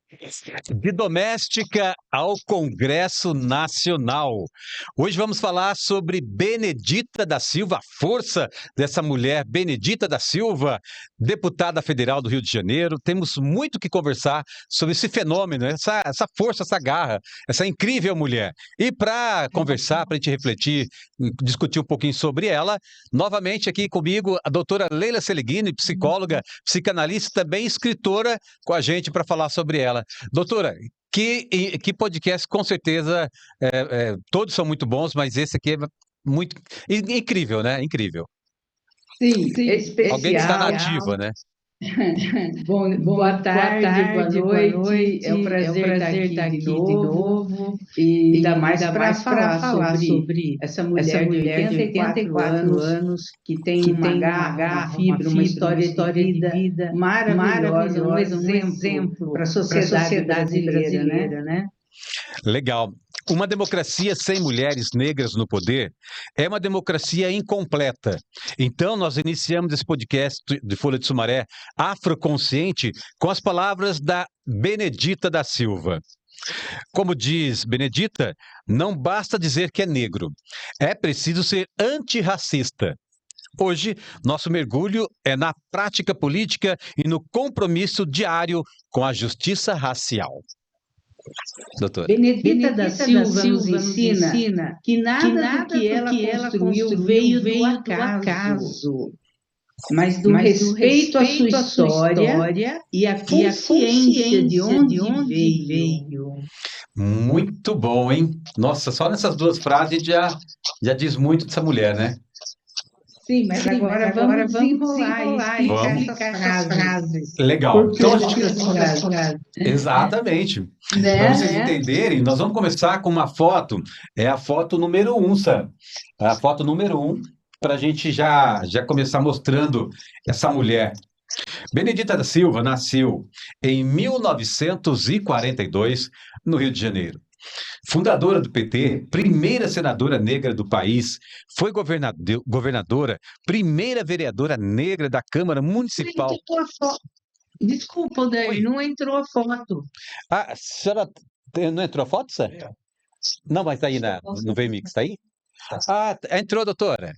De doméstica ao Congresso Nacional. Hoje vamos falar sobre Benedita da Silva, a força dessa mulher, Benedita da Silva, deputada federal do Rio de Janeiro. Temos muito que conversar sobre esse fenômeno, essa força, essa garra, essa incrível mulher. E para conversar, para a gente refletir, discutir um pouquinho sobre ela, novamente aqui comigo a doutora Leila Seleghini, psicóloga, psicanalista, também escritora, com a gente para falar sobre ela. Doutora, que podcast, com certeza, todos são muito bons, mas esse aqui é muito incrível, né? Incrível. Sim, Alguém que está na especial. ativa, né? Boa tarde, boa noite. É um prazer estar aqui de novo. E ainda mais para falar sobre essa mulher de 84 anos que tem uma garra, uma fibra, uma história de vida maravilhosa, um exemplo para a sociedade brasileira, né? Legal. Uma democracia sem mulheres negras no poder é uma democracia incompleta. Então, nós iniciamos esse podcast de Folha de Sumaré afroconsciente com as palavras da Benedita da Silva. Como diz Benedita, não basta dizer que é negro, é preciso ser antirracista. Hoje, nosso mergulho é na prática política e no compromisso diário com a justiça racial. Doutora. Benedita da Silva nos ensina que nada do que ela construiu veio do acaso, mas do respeito à sua história e à consciência de onde veio. Muito bom, hein? Nossa, só nessas duas frases a gente já diz muito dessa mulher, né? Sim, mas agora vamos desenrolar e explicar essas frases. Legal. Por que Então, essas frases? exatamente. Para Né? vocês entenderem, nós vamos começar com uma foto. É a foto número 1, Sam. A foto número 1, para a gente já começar mostrando essa mulher. Benedita da Silva nasceu em 1942, no Rio de Janeiro. Fundadora do PT, primeira senadora negra do país, foi governadora, primeira vereadora negra da Câmara Municipal. Desculpa, Odair, não entrou a foto. Ah, a senhora não entrou a foto, Sam? Não, mas tá aí no VMix, tá aí? Ah, entrou, doutora.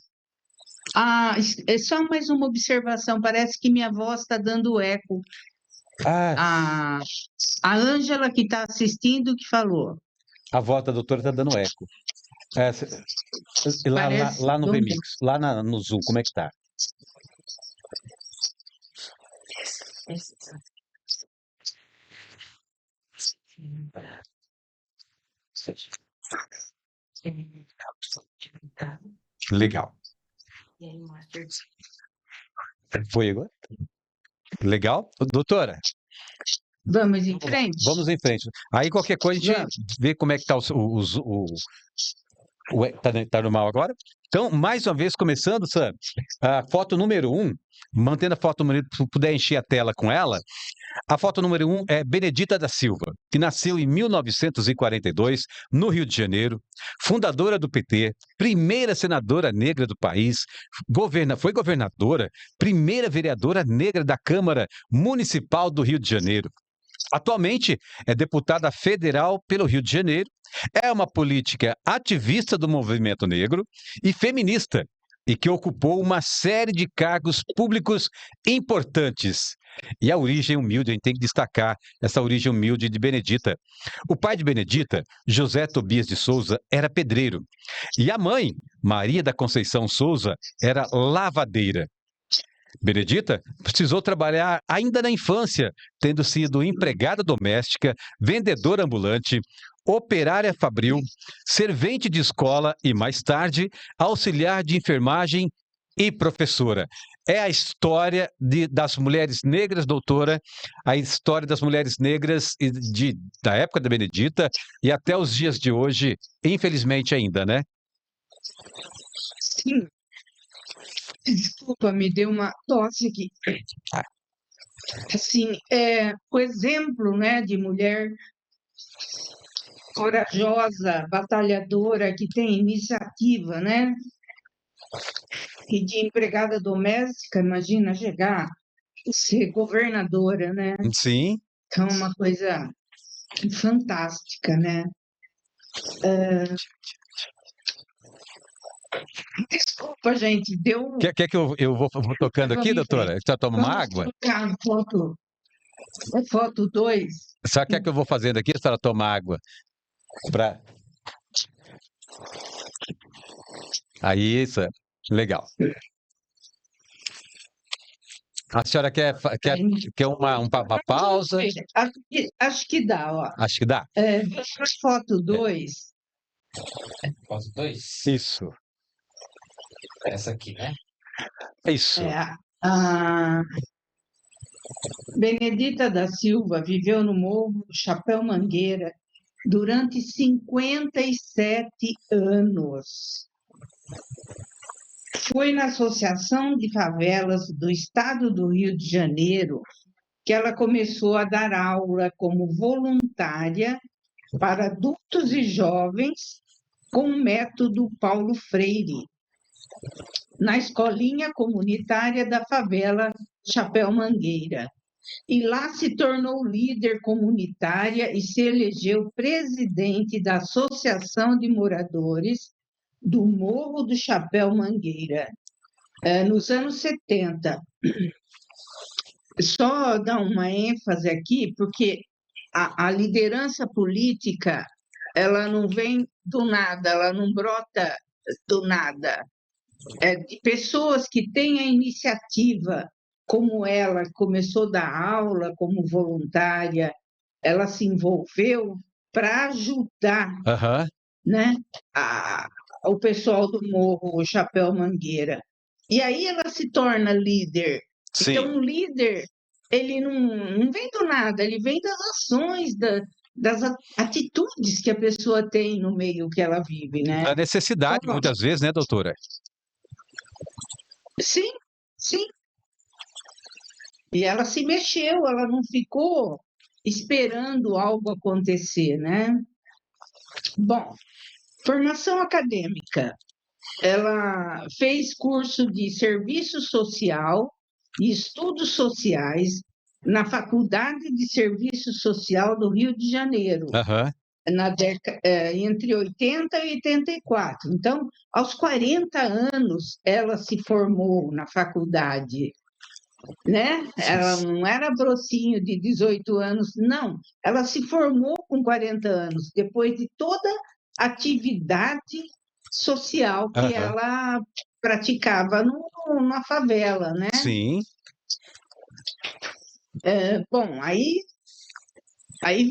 Ah, é só mais uma observação. Parece que minha voz está dando eco. Ah, A Ângela que está assistindo que falou. a voz da doutora tá dando eco. É, lá no VMix, lá no Zoom, como é que tá? Legal. Foi agora? Legal? Doutora? Vamos em frente? Vamos em frente. Aí qualquer coisa a gente vê como é que tá tá normal agora? Então, mais uma vez, começando, Sam, a foto número 1, mantendo a foto número 1, se puder encher a tela com ela, a foto número 1 é Benedita da Silva, que nasceu em 1942, no Rio de Janeiro, fundadora do PT, primeira senadora negra do país, foi governadora, primeira vereadora negra da Câmara Municipal do Rio de Janeiro. Atualmente é deputada federal pelo Rio de Janeiro, é uma política ativista do movimento negro e feminista, e que ocupou uma série de cargos públicos importantes. E a origem humilde, a gente tem que destacar essa origem humilde de Benedita. O pai de Benedita, José Tobias de Souza, era pedreiro. E a mãe, Maria da Conceição Souza, era lavadeira. Benedita precisou trabalhar ainda na infância, tendo sido empregada doméstica, vendedora ambulante, operária fabril, servente de escola e, mais tarde, auxiliar de enfermagem e professora. É a história das mulheres negras, doutora, a história das mulheres negras da época da Benedita e até os dias de hoje, infelizmente ainda, né? Sim. Desculpa, me deu uma tosse aqui. Assim, o exemplo, né, de mulher corajosa, batalhadora, que tem iniciativa, né? E de empregada doméstica, imagina chegar a ser governadora, né? Sim. Então, uma coisa fantástica, né? Desculpa, gente, deu. Quer que eu vou tocando aqui, Vamos em doutora? frente. Você toma uma Vamos água? trocar foto 2. Só quer que eu vou fazendo aqui, a senhora toma água? Pra... Aí, isso. Legal. A senhora quer uma pausa? Acho que dá, ó. Acho que dá. Foto 2. Foto 2? Isso. Essa aqui, né? Isso. A Benedita da Silva viveu no Morro do Chapéu Mangueira durante 57 anos. Foi na Associação de Favelas do Estado do Rio de Janeiro que ela começou a dar aula como voluntária para adultos e jovens com o método Paulo Freire, na escolinha comunitária da favela Chapéu Mangueira. E lá se tornou líder comunitária e se elegeu presidente da Associação de Moradores do Morro do Chapéu Mangueira, nos anos 70. Só dar uma ênfase aqui, porque a liderança política, ela não vem do nada, ela não brota do nada. De pessoas que têm a iniciativa, como ela começou a dar aula como voluntária, ela se envolveu para ajudar, né, o pessoal do Morro, o Chapéu Mangueira. E aí ela se torna líder. Sim. Então, o líder, ele não vem do nada, ele vem das ações, das atitudes que a pessoa tem no meio que ela vive, né? A necessidade, Então, muitas vezes, né, doutora? Sim, sim. E ela se mexeu, ela não ficou esperando algo acontecer, né? Bom, formação acadêmica. Ela fez curso de serviço social e estudos sociais na Faculdade de Serviço Social do Rio de Janeiro, entre 80 e 84. Então, aos 40 anos, ela se formou na faculdade, né? Ela não era brocinho de 18 anos, não. Ela se formou com 40 anos, depois de toda a atividade social que ela praticava na favela, né? Sim. Bom, aí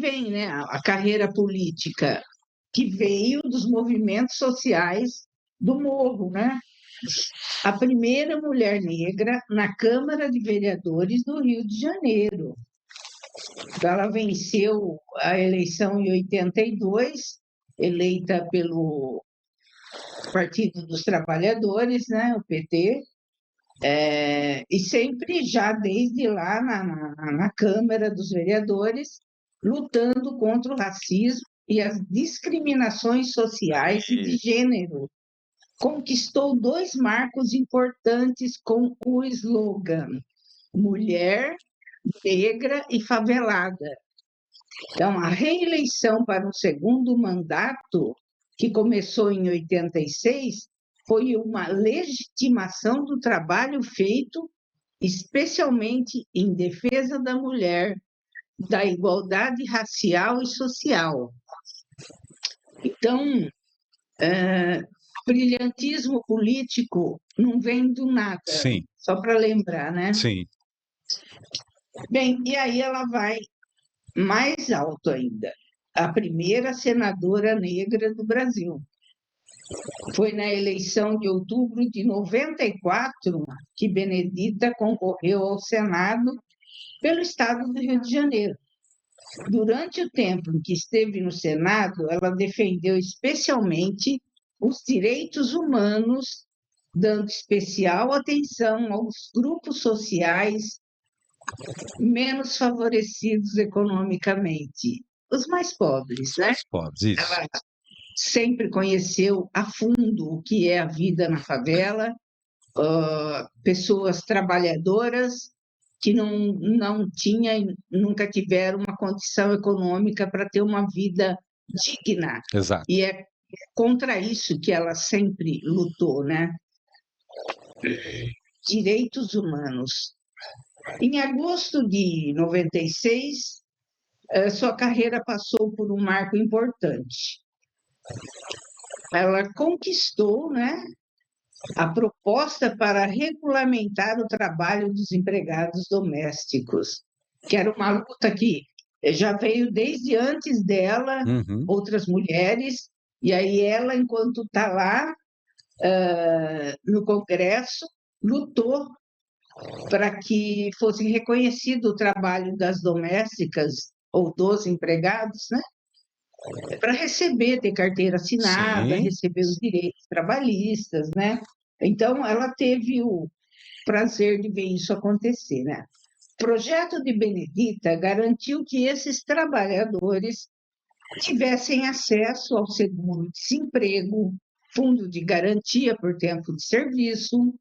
vem, né, a carreira política, que veio dos movimentos sociais do Morro, né? A primeira mulher negra na Câmara de Vereadores do Rio de Janeiro. Ela venceu a eleição em 82, eleita pelo Partido dos Trabalhadores, né, o PT, e sempre já desde lá na Câmara dos Vereadores, lutando contra o racismo e as discriminações sociais e de gênero. Conquistou 2 marcos importantes com o slogan Mulher, Negra e Favelada. Então, a reeleição para um segundo mandato, que começou em 86, foi uma legitimação do trabalho feito, especialmente em defesa da mulher, da igualdade racial e social. Então, brilhantismo político não vem do nada. Sim. Só para lembrar, né? Sim. Bem, e aí ela vai mais alto ainda. A primeira senadora negra do Brasil. Foi na eleição de outubro de 94 que Benedita concorreu ao Senado pelo estado do Rio de Janeiro. Durante o tempo em que esteve no Senado, ela defendeu especialmente os direitos humanos, dando especial atenção aos grupos sociais menos favorecidos economicamente, os mais pobres, né? Os pobres, isso. Ela sempre conheceu a fundo o que é a vida na favela, pessoas trabalhadoras que não tinha e nunca tiveram uma condição econômica para ter uma vida digna. Exato. E é contra isso que ela sempre lutou, né? Direitos humanos. Em agosto de 96, sua carreira passou por um marco importante. Ela conquistou, né, a proposta para regulamentar o trabalho dos empregados domésticos, que era uma luta que já veio desde antes dela, outras mulheres, e aí ela, enquanto está lá no Congresso, lutou para que fosse reconhecido o trabalho das domésticas ou dos empregados, né? Para receber, ter carteira assinada, Sim. receber os direitos trabalhistas, né? Então, ela teve o prazer de ver isso acontecer, né? O projeto de Benedita garantiu que esses trabalhadores tivessem acesso ao seguro-desemprego, fundo de garantia por tempo de serviço.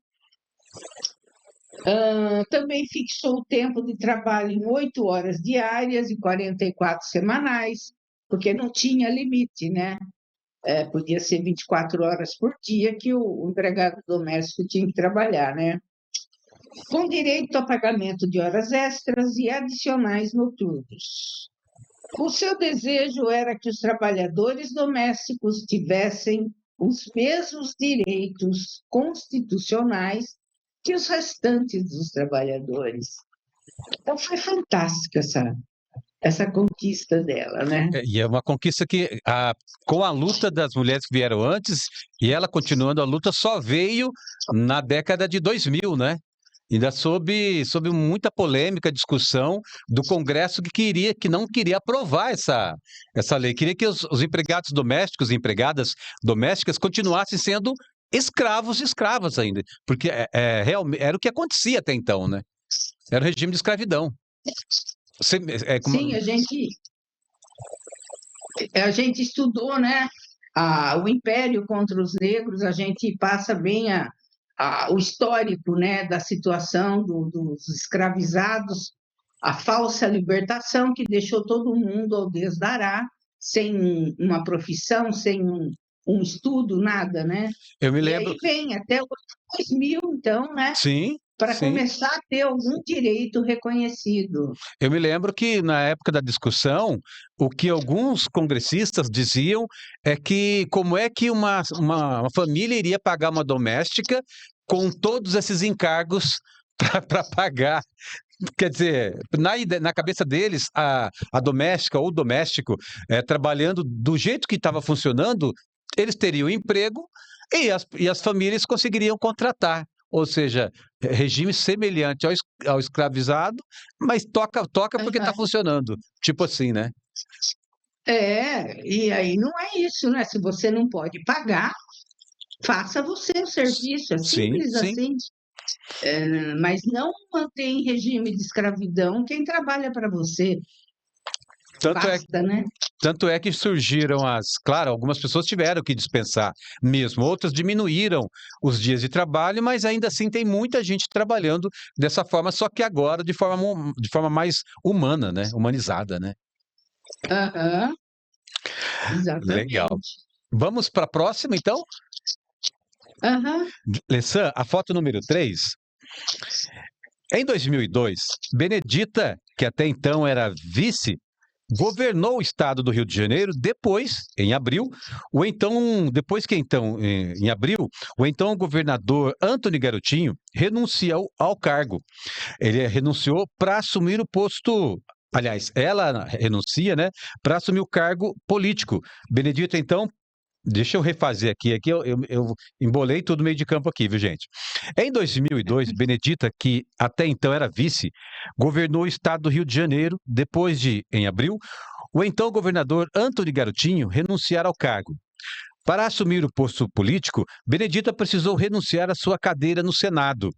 Também fixou o tempo de trabalho em 8 horas diárias e 44 semanais, porque não tinha limite, né? Podia ser 24 horas por dia que o empregado doméstico tinha que trabalhar, né? Com direito a pagamento de horas extras e adicionais noturnos. O seu desejo era que os trabalhadores domésticos tivessem os mesmos direitos constitucionais que os restantes dos trabalhadores. Então, foi fantástica essa conquista dela, né? E é uma conquista que, com a luta das mulheres que vieram antes, e ela continuando a luta, só veio na década de 2000, né? Ainda sob muita polêmica, discussão do Congresso que não queria aprovar essa lei. Queria que os empregados domésticos e empregadas domésticas continuassem sendo escravos e escravas ainda. Porque realmente, era o que acontecia até então, né? Era o regime de escravidão. Sim, a gente estudou, né, o Império contra os Negros, a gente passa bem o histórico, né, da situação dos escravizados, a falsa libertação que deixou todo mundo ao desdará, sem uma profissão, sem um estudo, nada, né? Eu me E lembro. aí vem até o 2000, então, né? Sim. Para Sim. começar a ter algum direito reconhecido. Eu me lembro que, na época da discussão, o que alguns congressistas diziam é que como é que uma família iria pagar uma doméstica com todos esses encargos para pagar. Quer dizer, na cabeça deles, a doméstica ou o doméstico trabalhando do jeito que estava funcionando, eles teriam emprego e as famílias conseguiriam contratar. Ou seja, regime semelhante ao escravizado, mas toca porque está funcionando. Tipo assim, né? E aí não é isso, né? Se você não pode pagar, faça você o serviço, é Sim, simples sim. assim. Mas não mantém em regime de escravidão quem trabalha para você. Basta, né? Tanto é que surgiram claro, algumas pessoas tiveram que dispensar mesmo, outras diminuíram os dias de trabalho, mas ainda assim tem muita gente trabalhando dessa forma, só que agora de forma mais humana, né? Humanizada, né? Aham. Exatamente. Legal. Vamos para a próxima, então? Aham. Lessan, a foto número 3. Em 2002, Benedita, que até então era vice, governou o estado do Rio de Janeiro em abril, em abril, o então governador Antony Garotinho renunciou ao cargo. Ele renunciou para assumir o posto. Aliás, ela renuncia, né, para assumir o cargo político. Benedita, então, deixa eu refazer aqui eu embolei tudo meio de campo aqui, viu, gente? Em 2002, Benedita, que até então era vice, governou o estado do Rio de Janeiro, depois de, em abril, o então governador Antony Garotinho renunciar ao cargo. Para assumir o posto político, Benedita precisou renunciar à sua cadeira no Senado.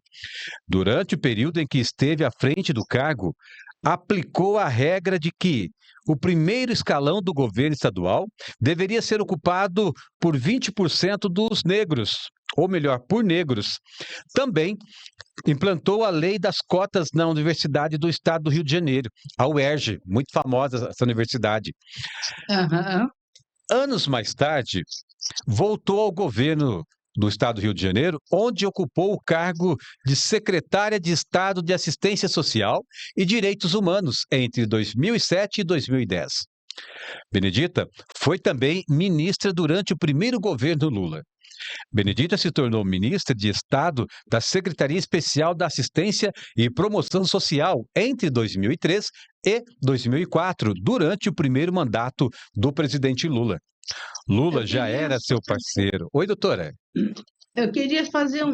Durante o período em que esteve à frente do cargo, aplicou a regra de que o primeiro escalão do governo estadual deveria ser ocupado por 20% dos negros. ou melhor, por negros. Também implantou a lei das cotas na Universidade do Estado do Rio de Janeiro, a UERJ, muito famosa essa universidade. Aham. Anos mais tarde, voltou ao governo do Estado do Rio de Janeiro, onde ocupou o cargo de secretária de Estado de Assistência Social e Direitos Humanos entre 2007 e 2010. Benedita foi também ministra durante o primeiro governo Lula. Benedita se tornou ministra de Estado da Secretaria Especial da Assistência e Promoção Social entre 2003 e 2004, durante o primeiro mandato do presidente Lula. Lula já era seu parceiro. Oi, doutora. Eu queria fazer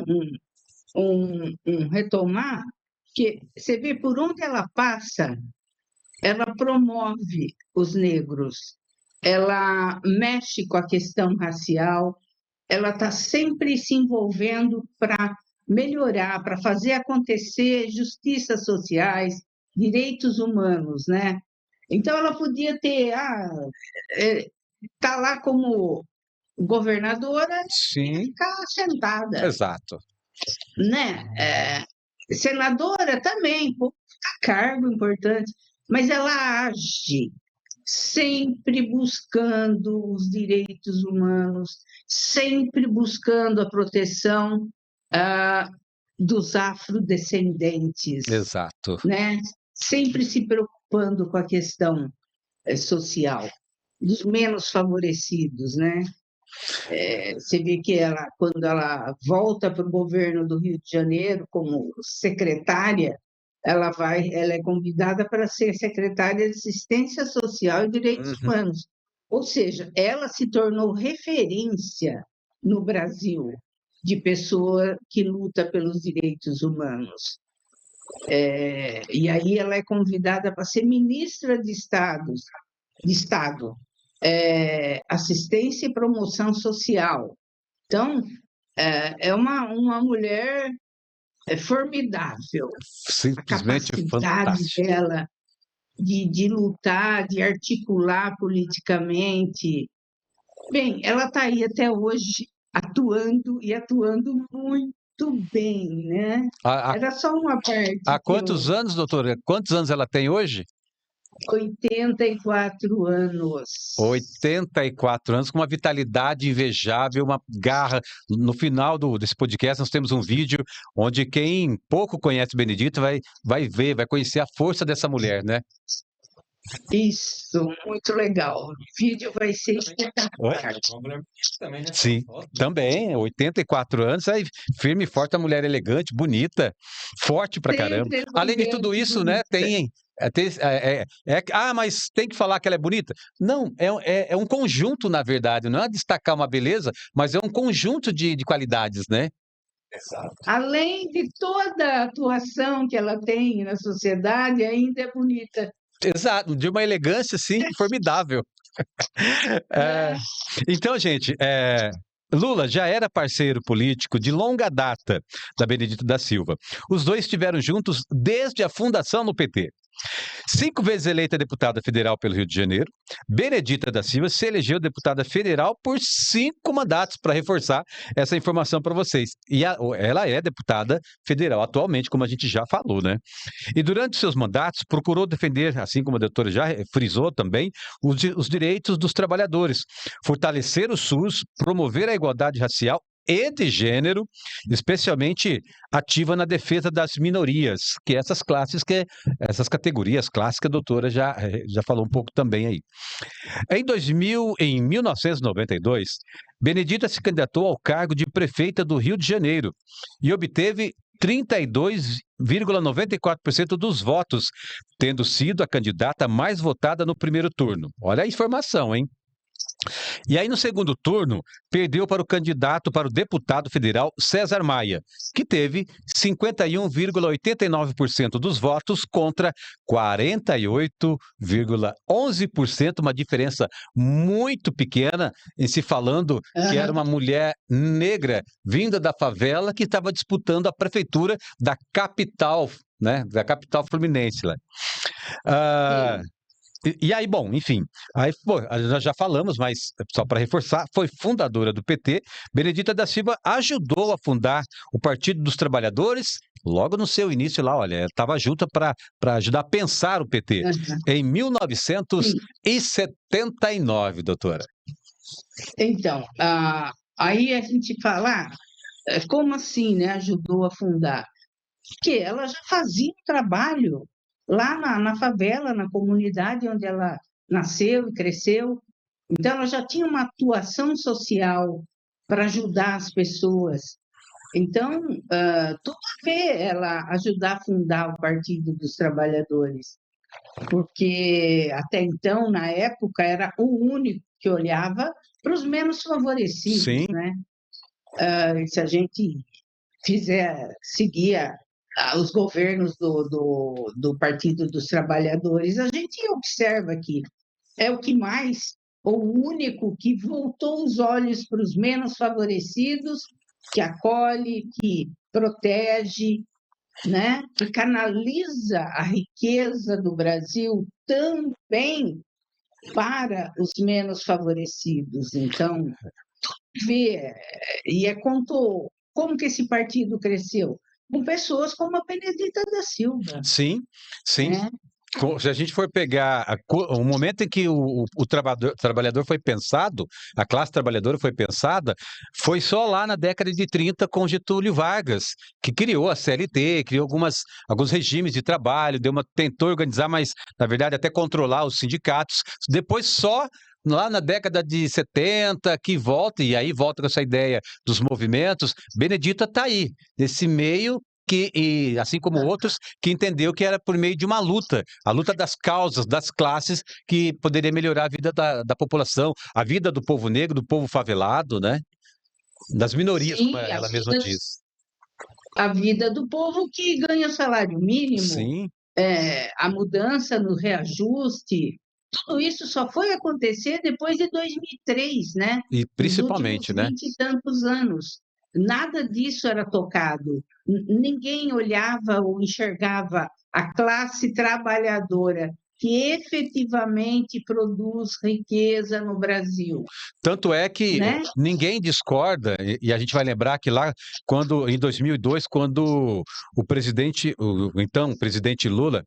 um retomar, que você vê por onde ela passa, ela promove os negros, ela mexe com a questão racial, ela está sempre se envolvendo para melhorar, para fazer acontecer justiças sociais, direitos humanos, né? Então, ela podia ter, tá lá como governadora e Sim, ficar sentada, exato. né? Senadora também, pô, cargo importante, mas ela age sempre buscando os direitos humanos, sempre buscando a proteção dos afrodescendentes, Exato. né? Sempre se preocupando com a questão social dos menos favorecidos, né? Você vê que ela, quando ela volta para o governo do Rio de Janeiro como secretária, ela é convidada para ser secretária de Assistência Social e Direitos Uhum. Humanos. Ou seja, ela se tornou referência no Brasil de pessoa que luta pelos direitos humanos. E aí ela é convidada para ser ministra de Estado, Assistência e Promoção Social. Então, é uma mulher formidável. A Simplesmente capacidade fantástico. dela de lutar, de articular politicamente. Bem, ela está aí até hoje atuando e atuando muito bem, né? Há Era só uma parte quantos anos, doutora? Quantos anos ela tem hoje? 84 anos. 84 anos, com uma vitalidade invejável, uma garra. No final desse podcast, nós temos um vídeo onde quem pouco conhece Benedita vai ver, vai conhecer a força dessa mulher, né? Isso, muito legal. O vídeo vai ser espetacular. Também, né? Sim, também, 84 anos, aí firme e forte, a mulher elegante, bonita, forte pra caramba. Sempre Além de tudo elegante, isso, né, bonita. mas tem que falar que ela é bonita? Não, é um conjunto, na verdade, não é destacar uma beleza, mas é um conjunto de qualidades, né? Exato. Além de toda a atuação que ela tem na sociedade, ainda é bonita. Exato, de uma elegância, assim, formidável. É, então, gente, Lula já era parceiro político de longa data da Benedita da Silva. Os dois estiveram juntos desde a fundação do PT. 5 vezes eleita deputada federal pelo Rio de Janeiro, Benedita da Silva se elegeu deputada federal por 5 mandatos, para reforçar essa informação para vocês. E ela é deputada federal atualmente, como a gente já falou, né? E durante seus mandatos, procurou defender, assim como a doutora já frisou também, os direitos dos trabalhadores, fortalecer o SUS, promover a igualdade racial e de gênero, especialmente ativa na defesa das minorias, que essas categorias clássicas, a doutora já falou um pouco também aí. Em 1992, Benedita se candidatou ao cargo de prefeita do Rio de Janeiro e obteve 32,94% dos votos, tendo sido a candidata mais votada no primeiro turno. Olha a informação, hein? E aí, no segundo turno, perdeu para o deputado federal César Maia, que teve 51,89% dos votos contra 48,11%, uma diferença muito pequena em se falando que era uma mulher negra vinda da favela que estava disputando a prefeitura da capital, né, da capital fluminense lá. E aí, bom, enfim, aí pô, nós já falamos, mas só para reforçar, foi fundadora do PT. Benedita da Silva ajudou a fundar o Partido dos Trabalhadores, logo no seu início lá, olha, estava junto para ajudar a pensar o PT, Aham. em Sim. 1979, doutora. Então, aí a gente fala, como assim, né, ajudou a fundar? Porque ela já fazia um trabalho lá na favela, na comunidade onde ela nasceu e cresceu. Então, ela já tinha uma atuação social para ajudar as pessoas. Então, tudo a ver ela ajudar a fundar o Partido dos Trabalhadores, porque até então, na época, era o único que olhava para os menos favorecidos, Sim, né? Se a gente seguir os governos do Partido dos Trabalhadores, a gente observa que é o que mais, o único que voltou os olhos para os menos favorecidos, que acolhe, que protege, né? Que canaliza a riqueza do Brasil também para os menos favorecidos. Então, vê, e como que esse partido cresceu? Com pessoas como a Benedita da Silva, sim, sim. né? Se a gente for pegar o momento em que o trabalhador foi pensado, a classe trabalhadora foi pensada, foi só lá na década de 30 com Getúlio Vargas, que criou a CLT, criou alguns regimes de trabalho, tentou organizar, mas na verdade até controlar os sindicatos. Depois só lá na década de 70 que volta, e aí volta com essa ideia dos movimentos, Benedita está aí, nesse meio assim como outros, que entendeu que era por meio de uma luta, a luta das causas, das classes, que poderia melhorar a vida da população, a vida do povo negro, do povo favelado, né? Das minorias, como Sim, ela mesma diz. a vida do povo que ganha o salário mínimo, Sim, a mudança no reajuste, tudo isso só foi acontecer depois de 2003, né? e Nos últimos principalmente, né? 20 e tantos anos. Nada disso era tocado. Ninguém olhava ou enxergava a classe trabalhadora que efetivamente produz riqueza no Brasil, Tanto é que né? ninguém discorda, e a gente vai lembrar que lá, em 2002, quando o então presidente Lula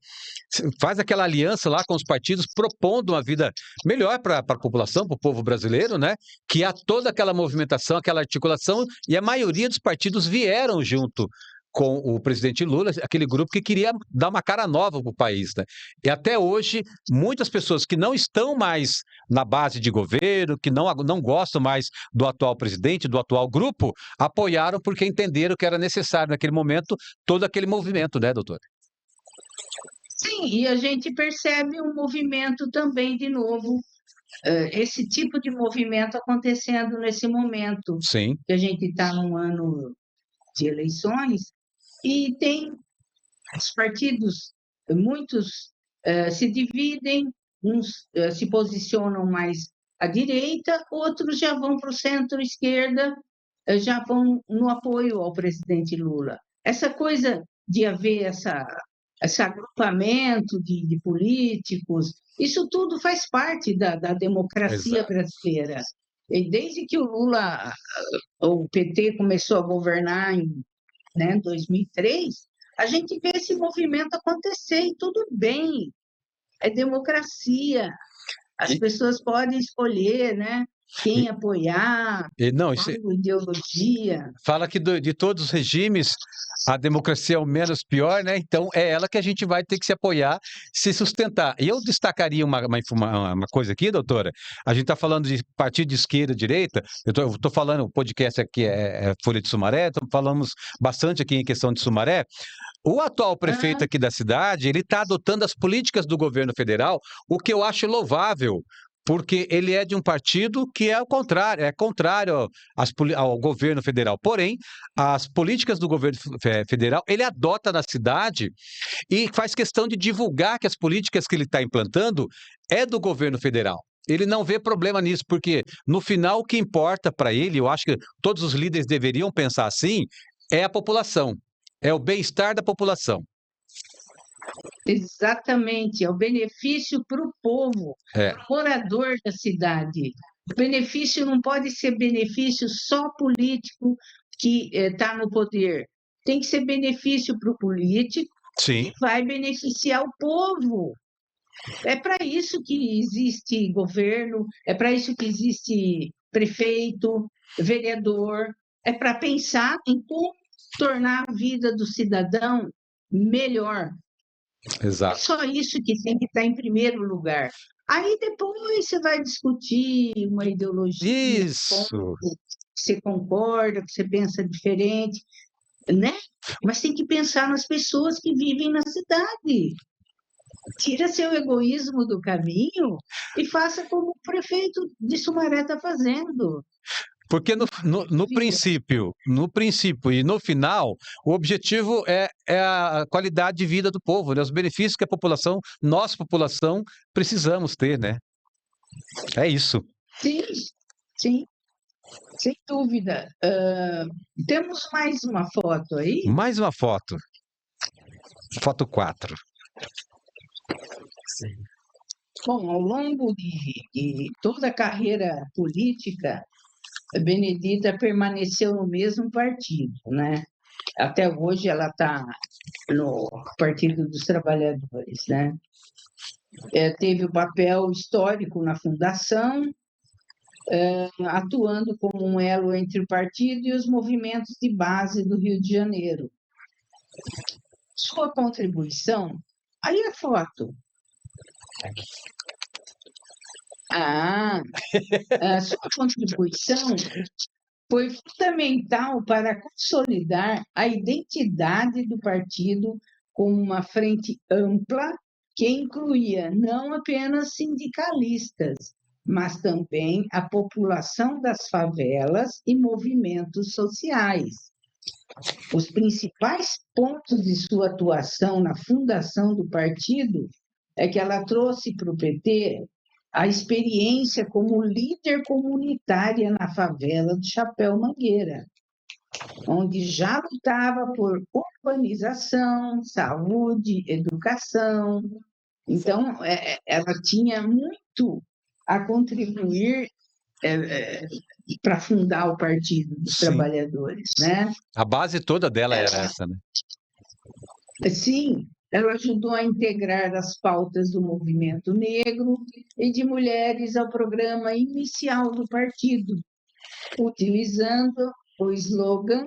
faz aquela aliança lá com os partidos, propondo uma vida melhor para a população, para o povo brasileiro, né? Que há toda aquela movimentação, aquela articulação, e a maioria dos partidos vieram junto com o presidente Lula, aquele grupo que queria dar uma cara nova para o país, né? E até hoje, muitas pessoas que não estão mais na base de governo, que não gostam mais do atual presidente, do atual grupo, apoiaram porque entenderam que era necessário naquele momento todo aquele movimento, né, doutor? Sim, e a gente percebe um movimento também, de novo, esse tipo de movimento acontecendo nesse momento, Sim. que a gente está num ano de eleições, e tem os partidos, muitos se dividem, uns se posicionam mais à direita, outros já vão para o centro-esquerda, já vão no apoio ao presidente Lula. Essa coisa de haver esse agrupamento de políticos, isso tudo faz parte da democracia Exato. brasileira. E desde que o PT começou a governar em, né, 2003, a gente vê esse movimento acontecer e tudo bem, é democracia. As E, pessoas podem escolher, né, e, quem apoiar, não, qual ideologia. fala que de todos os regimes, a democracia é o menos pior, né? Então é ela que a gente vai ter que se apoiar, se sustentar. E eu destacaria uma coisa aqui, doutora. A gente está falando de partido de esquerda, direita. Eu estou falando, o podcast aqui é Folha de Sumaré, então falamos bastante aqui em questão de Sumaré. O atual prefeito aqui da cidade, ele está adotando as políticas do governo federal, o que eu acho louvável, porque ele é de um partido que é contrário ao governo federal. Porém, as políticas do governo federal, ele adota na cidade e faz questão de divulgar que as políticas que ele está implantando é do governo federal. Ele não vê problema nisso, porque no final o que importa para ele, eu acho que todos os líderes deveriam pensar assim, é a população, é o bem-estar da população. Exatamente, é o benefício para o povo, É, para o morador da cidade. O benefício não pode ser benefício só político que está no poder. Tem que ser benefício para o político sim, que vai beneficiar o povo. É para isso que existe governo, é para isso que existe prefeito, vereador, é para pensar em como tornar a vida do cidadão melhor. É exato. só isso que tem que estar em primeiro lugar. Aí depois você vai discutir uma ideologia, Isso, que você concorda, que você pensa diferente, né? Mas tem que pensar nas pessoas que vivem na cidade. Tira seu egoísmo do caminho e faça como o prefeito de Sumaré está fazendo. porque no princípio e no final, o objetivo é a qualidade de vida do povo, né? Os benefícios que a população, nossa população, precisamos ter, né? É isso. Sim, sim, sem dúvida. Temos mais uma foto aí. Mais uma foto, foto 4. Sim. Bom, ao longo de toda a carreira política, a Benedita permaneceu no mesmo partido, né? Até hoje ela está no Partido dos Trabalhadores, né? Teve o papel histórico na fundação, atuando como um elo entre o partido e os movimentos de base do Rio de Janeiro. Sua contribuição, aí a foto. A sua contribuição foi fundamental para consolidar a identidade do partido como uma frente ampla que incluía não apenas sindicalistas, mas também a população das favelas e movimentos sociais. Os principais pontos de sua atuação na fundação do partido é que ela trouxe para o PT a experiência como líder comunitária na favela do Chapéu Mangueira, onde já lutava por urbanização, saúde, educação. Então, ela tinha muito a contribuir para fundar o Partido dos Sim. Trabalhadores, né? A base toda dela era essa, né? Sim, ela ajudou a integrar as pautas do movimento negro e de mulheres ao programa inicial do partido, utilizando o slogan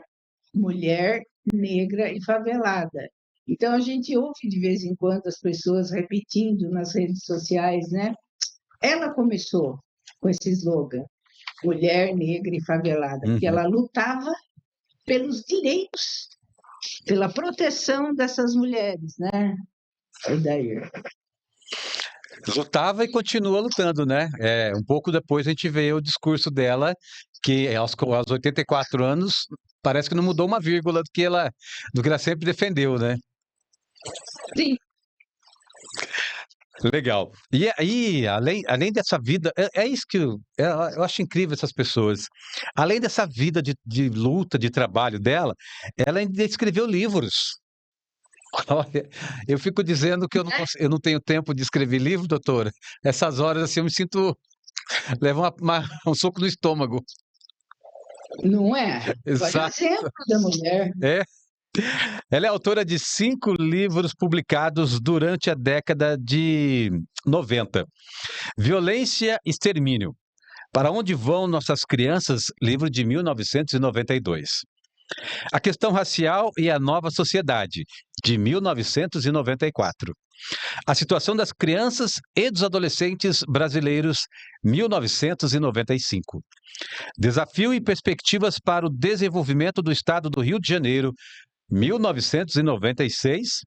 Mulher, Negra e Favelada. Então, a gente ouve de vez em quando as pessoas repetindo nas redes sociais, né? Ela começou com esse slogan, Mulher, Negra e Favelada, porque Uhum. ela lutava pelos direitos, pela proteção dessas mulheres, né? Daí. Lutava e continua lutando, né? Um pouco depois a gente vê o discurso dela, que aos 84 anos parece que não mudou uma vírgula do que ela sempre defendeu, né? Sim, Legal. E aí, além dessa vida, é isso que eu acho incrível essas pessoas. Além dessa vida de luta, de trabalho dela, ela ainda escreveu livros. Olha, eu fico dizendo que eu não tenho tempo de escrever livro, doutora. Essas horas assim eu me sinto, levo um soco no estômago. não é? Olha o Exato. exemplo da mulher. É. Ela é autora de 5 livros publicados durante a década de 90. Violência e Extermínio. Para onde vão nossas crianças? Livro de 1992. A questão racial e a nova sociedade, de 1994. A situação das crianças e dos adolescentes brasileiros, 1995. Desafio e perspectivas para o desenvolvimento do Estado do Rio de Janeiro, 1996.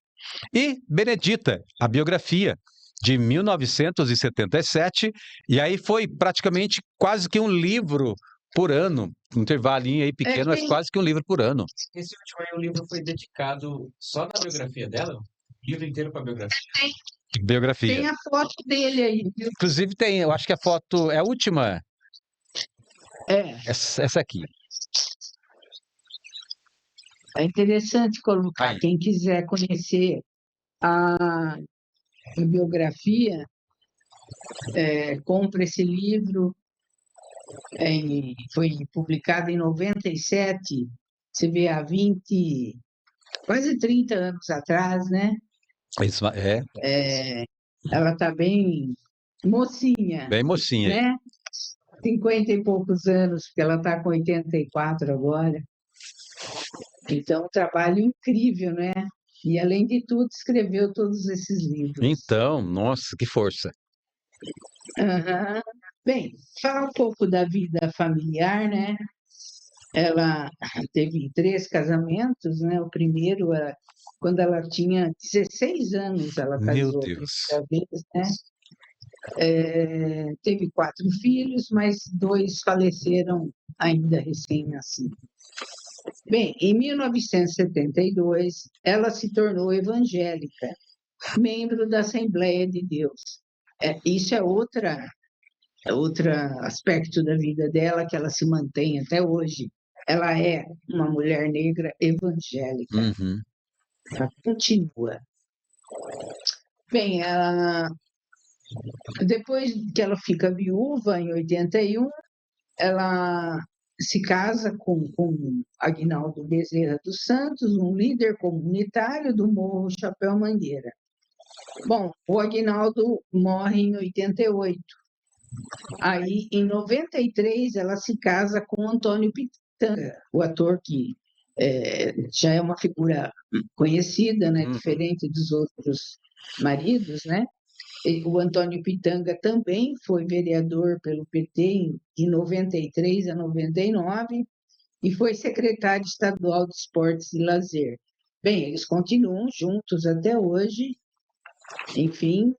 E Benedita, a biografia, de 1977. E aí foi praticamente quase que um livro por ano, um intervalinho aí pequeno, mas Tem, quase que um livro por ano. Esse último aí, o livro foi dedicado só na biografia dela? O livro inteiro para a biografia. tem Biografia. a foto dele aí, viu? Inclusive tem, eu acho que a foto é a última, É, essa aqui. é interessante colocar. Aí. Quem quiser conhecer A biografia compra esse livro, foi publicado em 97, você vê, há quase 30 anos atrás, né? Isso Ela está bem mocinha, bem mocinha. né? 50 e poucos anos, porque ela está com 84 agora. Então, um trabalho incrível, né? E, além de tudo, escreveu todos esses livros. Então, nossa, que força. Uhum. Bem, falar um pouco da vida familiar, né? Ela teve 3 casamentos, né? O primeiro, quando ela tinha 16 anos, ela Meu casou Deus. pela primeira vez, né? Teve 4 filhos, mas 2 faleceram ainda recém-nascidos. Bem, em 1972, ela se tornou evangélica, membro da Assembleia de Deus. Isso é outro aspecto da vida dela, que ela se mantém até hoje. Ela é uma mulher negra evangélica. Uhum. Ela continua. Bem, depois que ela fica viúva, em 81, ela se casa com Aguinaldo Bezerra dos Santos, um líder comunitário do Morro Chapéu Mangueira. Bom, o Aguinaldo morre em 88. Aí, em 93, ela se casa com Antônio Pitanga, o ator que já é uma figura conhecida, né, diferente dos outros maridos, né? O Antônio Pitanga também foi vereador pelo PT de 93 a 99 e foi secretário estadual de Esportes e Lazer. Bem, eles continuam juntos até hoje, enfim,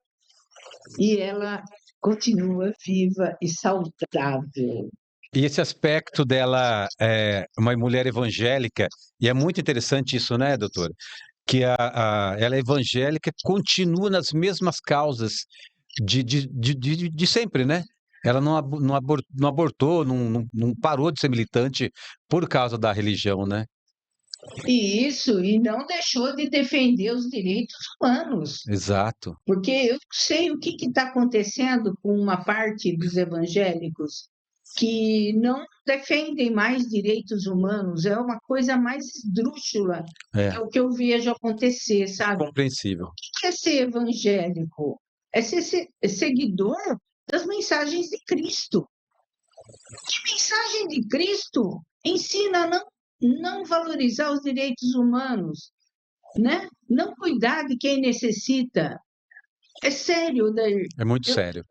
e ela continua viva e saudável. E esse aspecto dela uma mulher evangélica, e é muito interessante isso, né, doutora? Que ela é evangélica, continua nas mesmas causas de sempre, né? Ela não abortou, não parou de ser militante por causa da religião, né? E não deixou de defender os direitos humanos. Exato. Porque eu sei o que está acontecendo com uma parte dos evangélicos que não defendem mais direitos humanos. É uma coisa mais esdrúxula, é o que eu vejo acontecer, sabe? Compreensível. O que é ser evangélico? É ser seguidor das mensagens de Cristo. Que mensagem de Cristo ensina a não valorizar os direitos humanos, né? Não cuidar de quem necessita. É sério, Dair. É muito sério.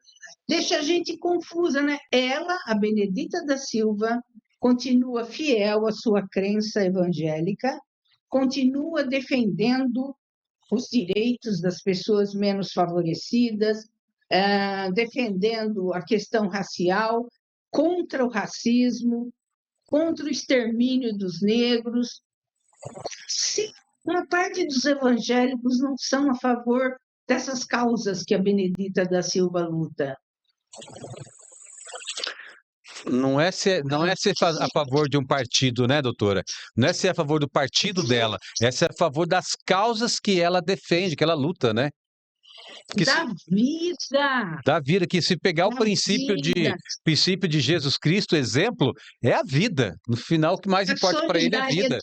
Deixa a gente confusa, né? Ela, a Benedita da Silva, continua fiel à sua crença evangélica, continua defendendo os direitos das pessoas menos favorecidas, defendendo a questão racial, contra o racismo, contra o extermínio dos negros. Sim, uma parte dos evangélicos não são a favor dessas causas que a Benedita da Silva luta. Não é ser a favor de um partido, né, doutora? Não é ser a favor do partido dela, é ser a favor das causas que ela defende, que ela luta, né? Da vida, que se pegar o princípio de Jesus Cristo, exemplo, é a vida. No final, o que mais importa para ele é a vida.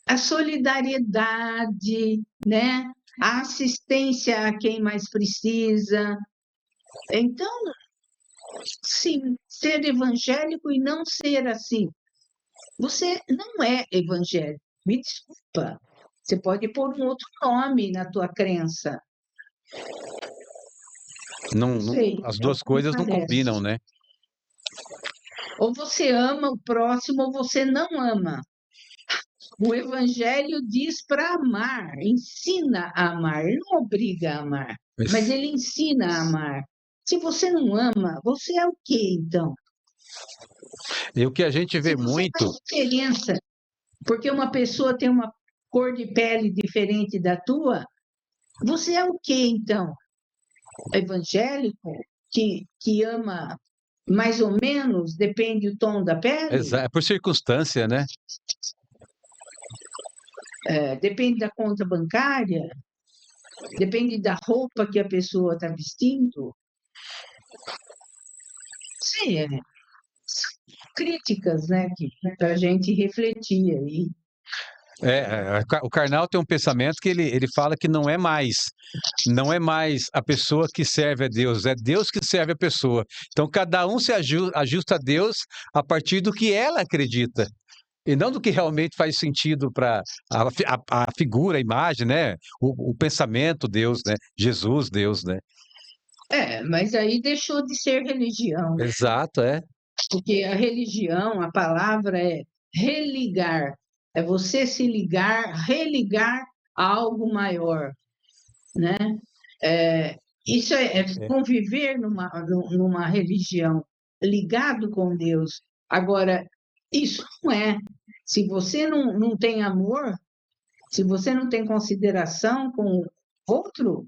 A solidariedade, né? A assistência a quem mais precisa. Então, sim, ser evangélico e não ser assim. Você não é evangélico, me desculpa. Você pode pôr um outro nome na tua crença. As duas coisas não combinam, né? Ou você ama o próximo ou você não ama. O Evangelho diz para amar, ensina a amar, ele não obriga a amar, mas ele ensina a amar. Se você não ama, você é o quê, então? E o que a gente vê muito... Faz diferença, porque uma pessoa tem uma cor de pele diferente da tua, você é o quê, então? Evangélico que ama mais ou menos, depende do tom da pele? É por circunstância, né? Depende da conta bancária? Depende da roupa que a pessoa está vestindo. Sim, são críticas, né, para a gente refletir aí. O Karnal tem um pensamento que ele fala que não é mais a pessoa que serve a Deus, é Deus que serve a pessoa. Então cada um se ajusta a Deus a partir do que ela acredita. E não do que realmente faz sentido para a figura, a imagem, né? O pensamento Deus, né? Jesus, Deus, né? Mas aí deixou de ser religião, né? Exato, Porque a religião, a palavra é religar, é você se ligar, religar a algo maior, né? Isso é conviver numa religião ligado com Deus. Agora, isso não é. Se você não tem amor, se você não tem consideração com o outro,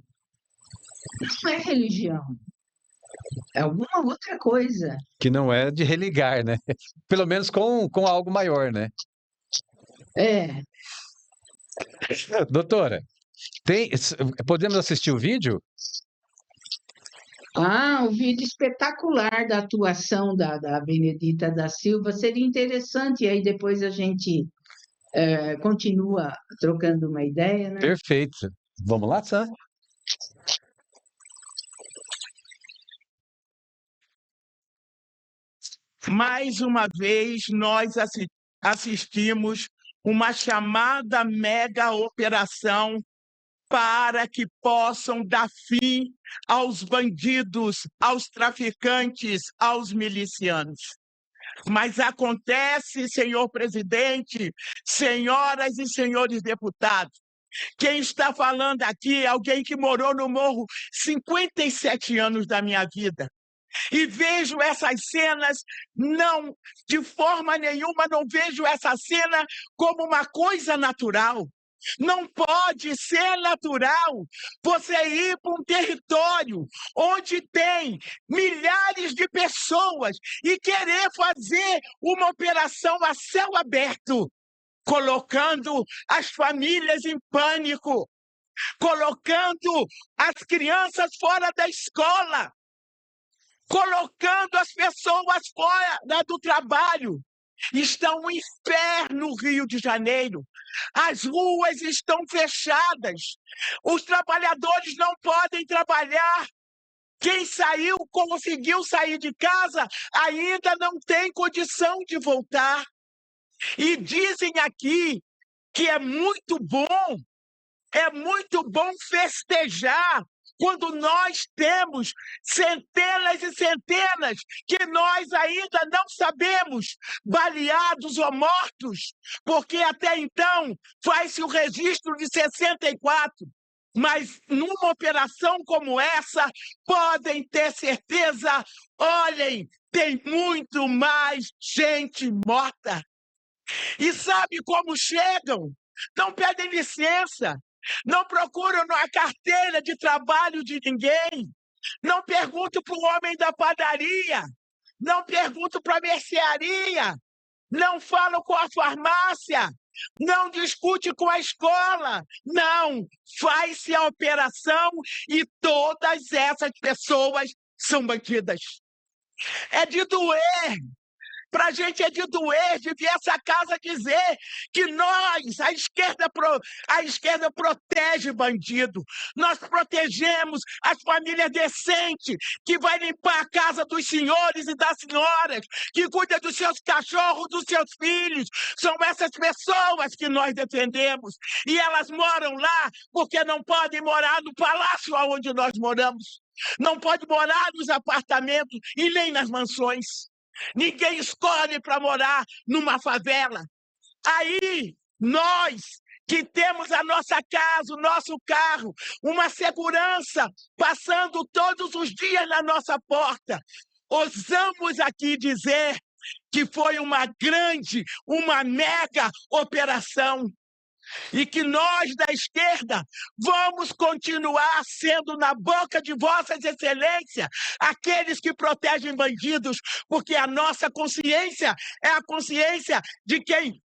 não é religião. É alguma outra coisa. que não é de religar, né? Pelo menos com algo maior, né? É. Doutora, podemos assistir o vídeo? O vídeo espetacular da atuação da Benedita da Silva seria interessante, e aí depois a gente continua trocando uma ideia, né? Perfeito. Vamos lá, Sam? Mais uma vez, nós assistimos uma chamada mega operação para que possam dar fim aos bandidos, aos traficantes, aos milicianos. Mas acontece, senhor presidente, senhoras e senhores deputados, quem está falando aqui é alguém que morou no Morro 57 anos da minha vida. E vejo essas cenas, não, de forma nenhuma, não vejo essa cena como uma coisa natural. Não pode ser natural você ir para um território onde tem milhares de pessoas e querer fazer uma operação a céu aberto, colocando as famílias em pânico, colocando as crianças fora da escola, colocando as pessoas fora do trabalho. Está um inferno no Rio de Janeiro. As ruas estão fechadas. Os trabalhadores não podem trabalhar. Quem conseguiu sair de casa, ainda não tem condição de voltar. E dizem aqui que é muito bom festejar quando nós temos centenas e centenas que nós ainda não sabemos, baleados ou mortos, porque até então faz-se o registro de 64. Mas numa operação como essa, podem ter certeza, olhem, tem muito mais gente morta. E sabe como chegam? Não pedem licença. Não procuram na carteira de trabalho de ninguém. Não perguntam para o homem da padaria. Não perguntam para a mercearia. Não falam com a farmácia. Não discute com a escola. Não. Faz-se a operação e todas essas pessoas são bandidas. É de doer. Para a gente é de doer de ver essa casa dizer que nós, a esquerda protege bandido. Nós protegemos as famílias decentes, que vai limpar a casa dos senhores e das senhoras, que cuida dos seus cachorros, dos seus filhos. São essas pessoas que nós defendemos. E elas moram lá porque não podem morar no palácio onde nós moramos. Não pode morar nos apartamentos e nem nas mansões. Ninguém escolhe para morar numa favela. Aí, nós que temos a nossa casa, o nosso carro, uma segurança passando todos os dias na nossa porta, ousamos aqui dizer que foi uma mega operação. E que nós da esquerda vamos continuar sendo na boca de vossas excelências aqueles que protegem bandidos, porque a nossa consciência é a consciência de quem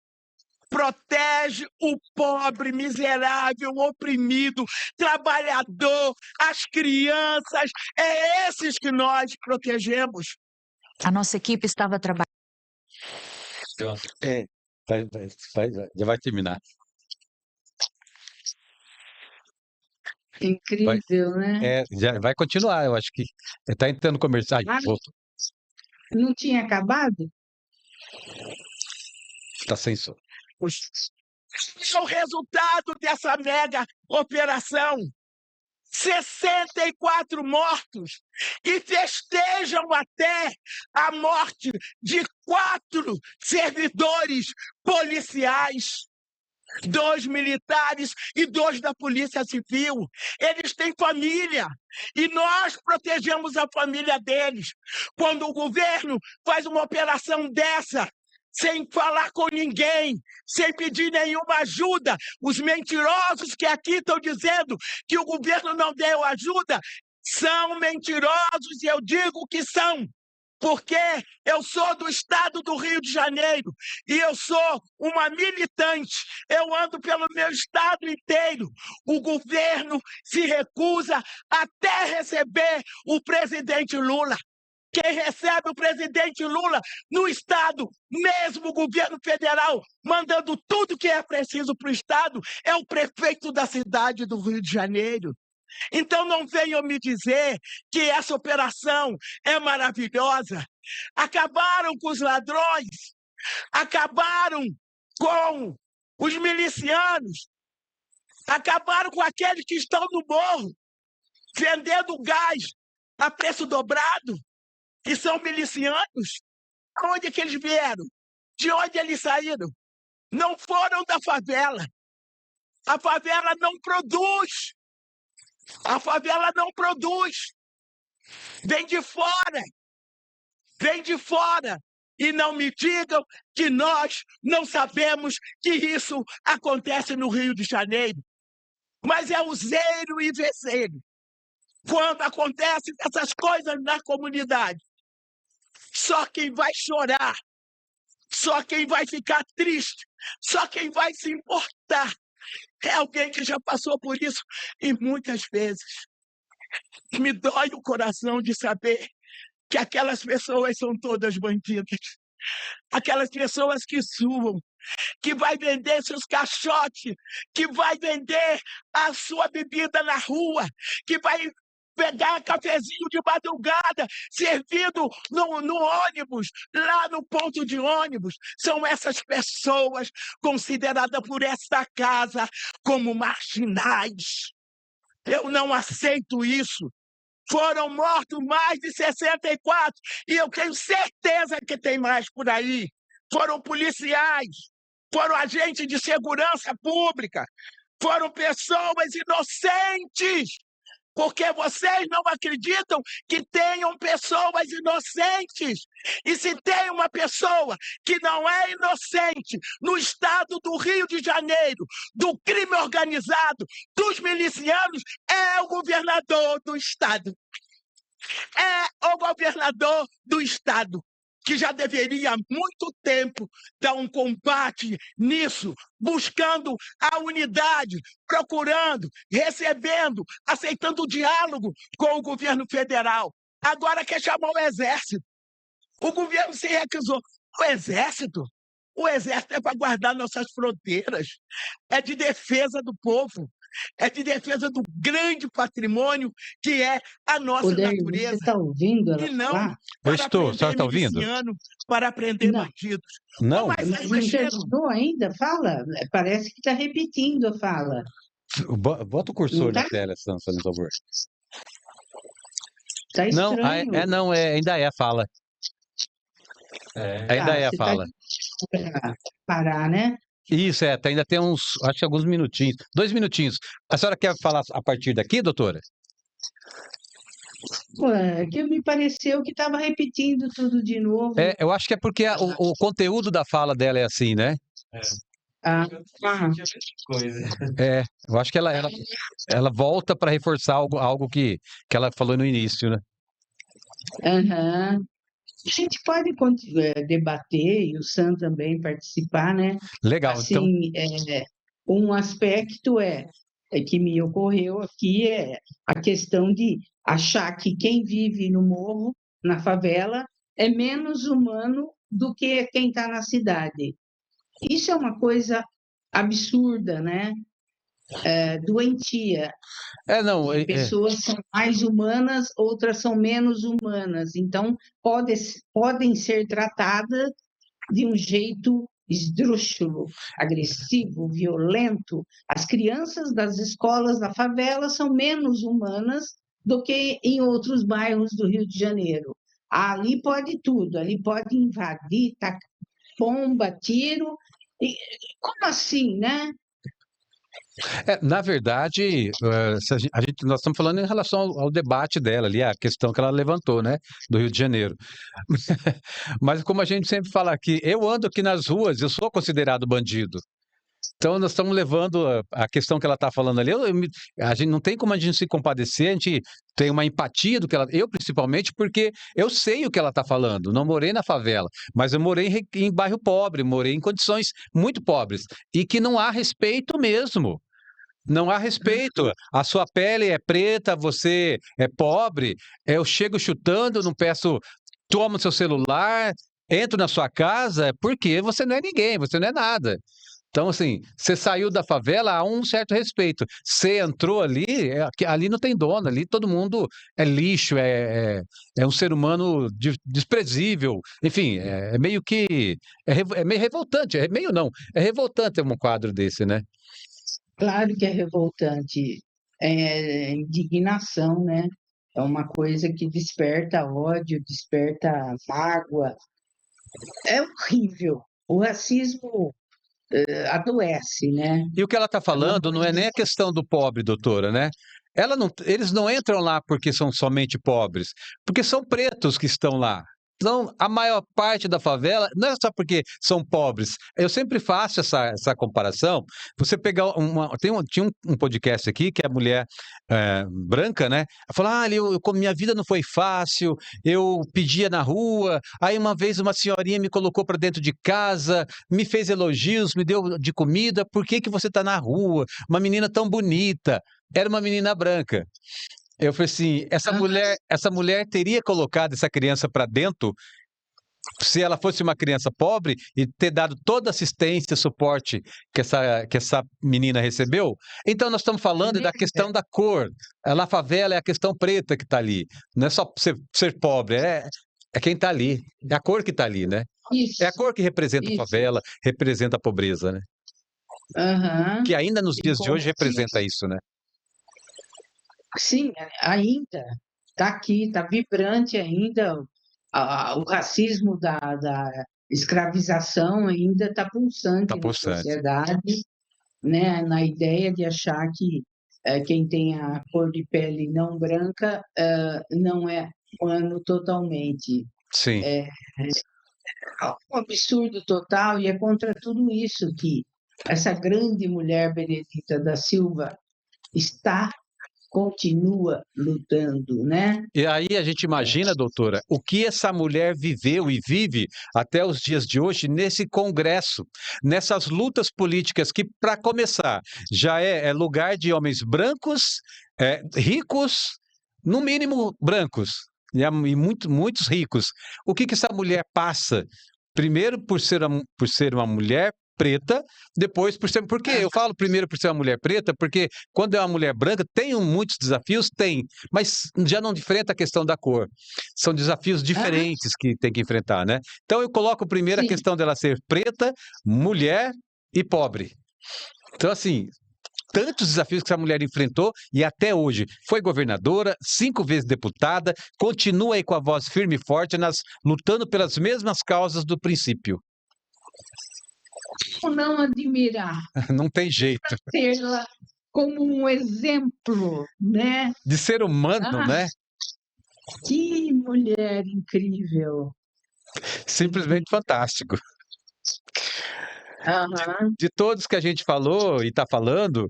protege o pobre, miserável, oprimido, trabalhador, as crianças. É esses que nós protegemos. A nossa equipe estava trabalhando. É, já vai terminar. Incrível, né? Já vai continuar, eu acho que está entrando comercial. Ah, não tinha acabado? Está sem som. É o resultado dessa mega operação. 64 mortos e festejam até a morte de 4 servidores policiais, 2 militares e 2 da Polícia Civil. Eles têm família e nós protegemos a família deles. Quando o governo faz uma operação dessa, sem falar com ninguém, sem pedir nenhuma ajuda, os mentirosos que aqui estão dizendo que o governo não deu ajuda, são mentirosos e eu digo que são. Porque eu sou do estado do Rio de Janeiro e eu sou uma militante. Eu ando pelo meu estado inteiro. O governo se recusa até receber o presidente Lula. Quem recebe o presidente Lula no estado, mesmo o governo federal, mandando tudo que é preciso para o estado, é o prefeito da cidade do Rio de Janeiro. Então não venham me dizer que essa operação é maravilhosa. Acabaram com os ladrões, acabaram com os milicianos, acabaram com aqueles que estão no morro, vendendo gás a preço dobrado, que são milicianos. Onde que eles vieram? De onde eles saíram? Não foram da favela. A favela não produz. A favela não produz. Vem de fora. Vem de fora. E não me digam que nós não sabemos que isso acontece no Rio de Janeiro. Mas é useiro e vezeiro. Quando acontecem essas coisas na comunidade, só quem vai chorar, só quem vai ficar triste, só quem vai se importar é alguém que já passou por isso e muitas vezes. Me dói o coração de saber que aquelas pessoas são todas bandidas. Aquelas pessoas que suam, que vai vender seus caixotes, que vai vender a sua bebida na rua, que vai pegar cafezinho de madrugada, servido no ônibus, lá no ponto de ônibus. São essas pessoas consideradas por esta casa como marginais. Eu não aceito isso. Foram mortos mais de 64 e eu tenho certeza que tem mais por aí. Foram policiais, foram agentes de segurança pública, foram pessoas inocentes. Porque vocês não acreditam que tenham pessoas inocentes. E se tem uma pessoa que não é inocente no estado do Rio de Janeiro, do crime organizado, dos milicianos, é o governador do estado. É o governador do estado, que já deveria há muito tempo dar um combate nisso, buscando a unidade, procurando, recebendo, aceitando o diálogo com o governo federal. Agora quer chamar o exército. O governo se recusou. O exército é para guardar nossas fronteiras, é de defesa do povo, é de defesa do grande patrimônio que é a nossa natureza. Você está ouvindo ela E não falar? Eu estou, a senhora está ouvindo? Para prender Não. bandidos. Não, Mas Mas não terminou ainda? Fala. Parece que está repetindo a fala. bota o cursor Não tá? na tela, Sansa, por favor. Está Não, estranho. ainda é a fala. Ainda é a você fala. Tá parar, né? Isso, ainda tem uns, acho que alguns minutinhos. 2 minutinhos. A senhora quer falar a partir daqui, doutora? Ué, que me pareceu que estava repetindo tudo de novo. Eu acho que é porque o conteúdo da fala dela é assim, né? Ah, Coisa. Eu acho que ela volta para reforçar algo que ela falou no início, né? aham. A gente pode debater e o Sam também participar, né? Legal, então, Assim, um aspecto que me ocorreu aqui é a questão de achar que quem vive no morro, na favela, é menos humano do que quem está na cidade. Isso é uma coisa absurda, né? Doentia. não, Pessoas são mais humanas, outras são menos humanas. Então, podem ser tratadas de um jeito esdrúxulo, agressivo, violento. As crianças das escolas da favela são menos humanas do que em outros bairros do Rio de Janeiro. Ali pode tudo, ali pode invadir, tacar bomba, tiro. Como assim, né? Na verdade, nós estamos falando em relação ao debate dela ali, a questão que ela levantou, né, do Rio de Janeiro. Mas como a gente sempre fala aqui, eu ando aqui nas ruas, eu sou considerado bandido. Então, nós estamos levando a questão que ela está falando ali. A gente não tem como a gente se compadecer, a gente tem uma empatia do que ela. Eu, principalmente, porque eu sei o que ela está falando. Não morei na favela, mas eu morei em bairro pobre, morei em condições muito pobres. E que não há respeito mesmo. Não há respeito. A sua pele é preta, você é pobre. Eu chego chutando, não peço. Tomo seu celular, entro na sua casa, porque você não é ninguém, você não é nada. Então, assim, você saiu da favela, há um certo respeito. Você entrou ali, ali não tem dono, ali todo mundo é lixo, é um ser humano desprezível. Enfim, é meio que. É meio revoltante. É meio não, é revoltante um quadro desse, né? Claro que é revoltante, é indignação, né? É uma coisa que desperta ódio, desperta mágoa. É horrível. O racismo adoece, né? E o que ela está É uma falando não é coisa. nem a questão do pobre, doutora, né? Eles não entram lá porque são somente pobres, porque são pretos que estão lá. Então, a maior parte da favela não é só porque são pobres. Eu sempre faço essa comparação. Você pegar tinha um podcast aqui que a mulher branca, né? Ela falou: minha vida não foi fácil, eu pedia na rua, aí uma vez uma senhorinha me colocou para dentro de casa, me fez elogios, me deu de comida, por que que você está na rua? Uma menina tão bonita. Era uma menina branca. Eu falei assim, essa mulher teria colocado essa criança para dentro se ela fosse uma criança pobre e ter dado toda a assistência, suporte que essa menina recebeu. Então nós estamos falando da questão da cor. Na favela é a questão preta que está ali. Não é só ser pobre, é quem está ali. É a cor que está ali, né? Isso, É a cor que representa a isso. favela, representa a pobreza, né? Aham. Que ainda nos dias de hoje Como se- representa isso, né? Sim, ainda está aqui, está vibrante ainda. O racismo da escravização ainda está Tá pulsante na pulsante. sociedade, né? Na ideia de achar que quem tem a cor de pele não branca não é humano totalmente. Sim. É um absurdo total, e é contra tudo isso que essa grande mulher Benedita da Silva continua lutando, né? E aí a gente imagina, doutora, o que essa mulher viveu e vive até os dias de hoje nesse Congresso, nessas lutas políticas que, para começar, já é lugar de homens brancos, ricos, no mínimo brancos, e muitos ricos. O que essa mulher passa? Primeiro, por ser uma mulher preta, depois por ser. Por que eu falo primeiro por ser uma mulher preta? Porque quando é uma mulher branca, tem muitos desafios? Tem, mas já não enfrenta a questão da cor. São desafios diferentes que tem que enfrentar, né? Então eu coloco primeiro a Sim. questão dela ser preta, mulher e pobre. Então, assim, tantos desafios que essa mulher enfrentou e até hoje foi governadora, 5 vezes deputada, continua aí com a voz firme e forte, lutando pelas mesmas causas do princípio. Como não admirar, Não tem jeito. tê-la como um exemplo, né? De ser humano, né? Que mulher incrível! Simplesmente fantástico. Aham. De todos que a gente falou e está falando,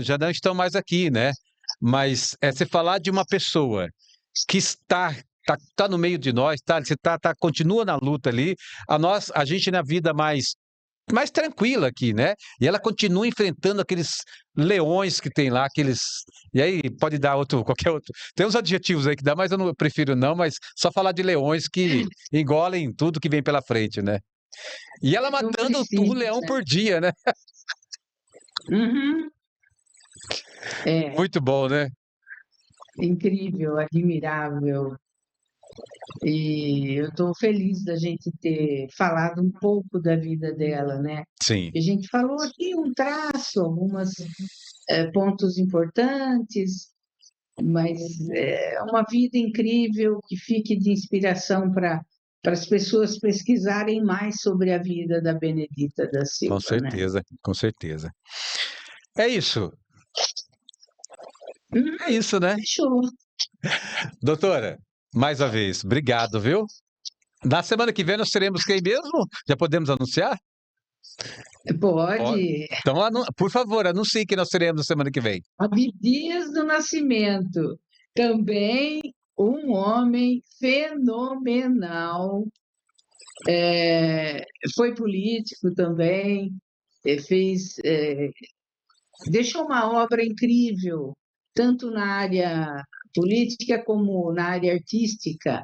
já não estão mais aqui, né? Mas você falar de uma pessoa que está tá no meio de nós, você continua na luta ali. A gente na vida mais tranquila aqui, né? E ela continua enfrentando aqueles leões que tem lá, e aí pode dar qualquer outro. Tem uns adjetivos aí que dá, mas eu prefiro não, mas só falar de leões que engolem tudo que vem pela frente, né? E ela Não matando precisa, um leão né? por dia, né? Uhum. É Muito bom, né? incrível, admirável. E eu estou feliz da gente ter falado um pouco da vida dela, né? Sim, A gente falou aqui um traço, alguns pontos importantes, mas é uma vida incrível que fique de inspiração para as pessoas pesquisarem mais sobre a vida da Benedita da com Silva, né? certeza, com certeza. É isso, né? Fechou. Doutora, mais uma vez, obrigado, viu? Na semana que vem nós teremos quem mesmo? Já podemos anunciar? Pode. Então, por favor, anuncie que nós teremos na semana que vem. Abdias do Nascimento, também um homem fenomenal, foi político também, deixou uma obra incrível, tanto na área política como na área artística.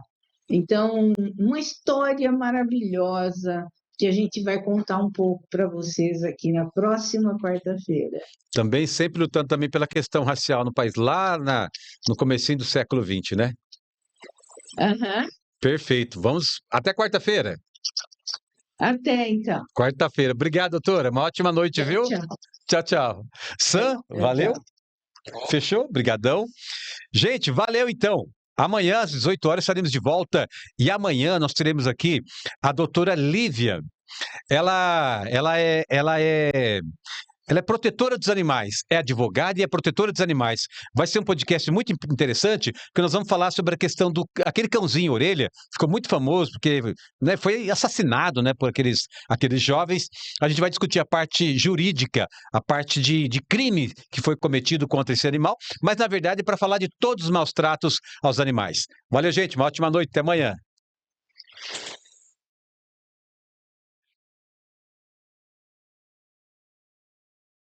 Então, uma história maravilhosa que a gente vai contar um pouco para vocês aqui na próxima quarta-feira. Também sempre lutando também pela questão racial no país, lá no comecinho do século XX, né? Aham. Perfeito. Vamos até quarta-feira. Até então. Quarta-feira. Obrigado, doutora. Uma ótima noite, viu? Tchau. Tchau, tchau. Sam, valeu. Fechou? Brigadão. Gente, valeu então. Amanhã, às 18 horas, estaremos de volta. E amanhã nós teremos aqui a doutora Lívia. Ela é protetora dos animais, é advogada e é protetora dos animais. Vai ser um podcast muito interessante, porque nós vamos falar sobre a questão aquele cãozinho orelha, ficou muito famoso, porque, né, foi assassinado, né, por aqueles jovens. A gente vai discutir a parte jurídica, a parte de crime que foi cometido contra esse animal, mas, na verdade, é para falar de todos os maus tratos aos animais. Valeu, gente, uma ótima noite, até amanhã.